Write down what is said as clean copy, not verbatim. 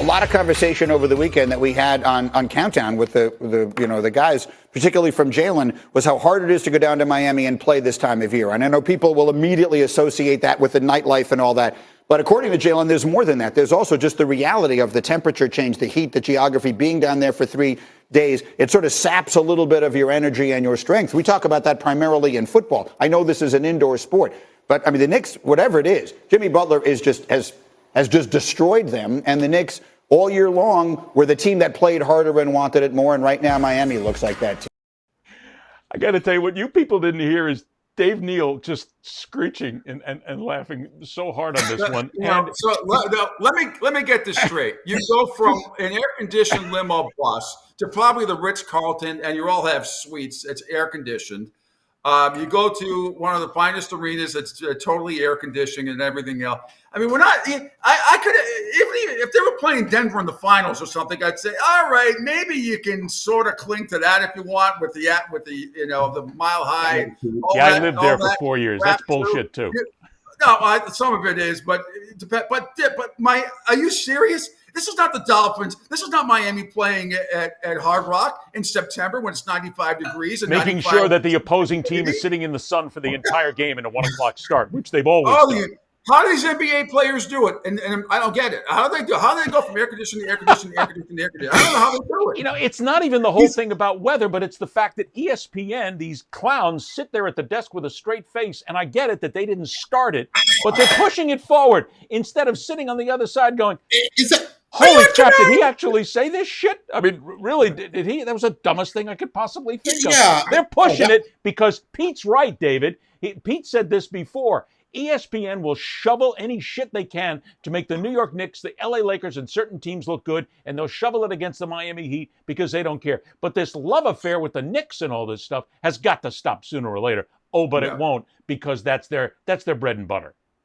A lot of conversation over the weekend that we had on Countdown with the guys, particularly from Jalen, was how hard it is to go down to Miami and play this time of year. And I know people will immediately associate that with the nightlife and all that. But according to Jalen, there's more than that. There's also just the reality of the temperature change, the heat, the geography, being down there for 3 days. It sort of saps a little bit of your energy and your strength. We talk about that primarily in football. I know this is an indoor sport, but I mean, the Knicks, whatever it is, Jimmy Butler has just destroyed them. And the Knicks all year long were the team that played harder and wanted it more. And right now, Miami looks like that too. I got to tell you, what you people didn't hear is Dave Neal just screeching and laughing so hard on this one. Let me get this straight. You go from an air-conditioned limo bus to probably the Ritz-Carlton, and you all have suites. It's air-conditioned. You go to one of the finest arenas that's totally air-conditioned and everything else. I mean, we're not. I could even if they were playing Denver in the finals or something, I'd say, all right, maybe you can sort of cling to that if you want with the the mile high. Yeah, I lived there for 4 years. That's bullshit too. No, some of it is, but are you serious? This is not the Dolphins. This is not Miami playing at Hard Rock in September when it's 95 degrees. And making sure that the opposing team is sitting in the sun for the entire game in a 1 o'clock start, which they've always done. How do these NBA players do it? And I don't get it. How do they go from air conditioning to air conditioning to air conditioning to air conditioning? I don't know how they do it. You know, it's not even the whole thing about weather, but it's the fact that ESPN, these clowns, sit there at the desk with a straight face, and I get it that they didn't start it, but they're pushing it forward instead of sitting on the other side going, holy crap, did he actually say this shit? I mean, really, did he? That was the dumbest thing I could possibly think of. They're pushing it because Pete's right, David. Pete said this before. ESPN will shovel any shit they can to make the New York Knicks, the LA Lakers, and certain teams look good, and they'll shovel it against the Miami Heat because they don't care. But this love affair with the Knicks and all this stuff has got to stop sooner or later. Oh, but it won't, because that's their bread and butter.